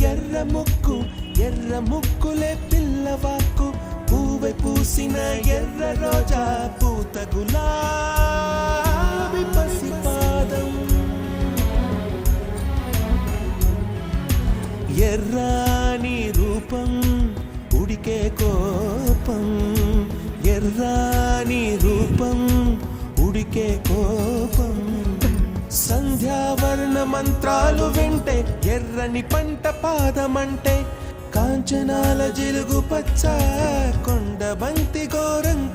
ఎర్ర ముక్కు ఎర్ర ముక్కులే పిల్లవాకు పూవై పూసిన ఎర్ర రోజా పూత గులాబీ పసిపాదం ఎర్రాని రూపం ఉడికే కోపం ఎర్రాని రూపం ఉడికే కోపం సంధ్యావర్ణ మంత్రాలు వింటే ఎర్రని పంట పాదమంటే కాంచనాల జిలుగు పచ్చ కొండ బంతి గోరంగ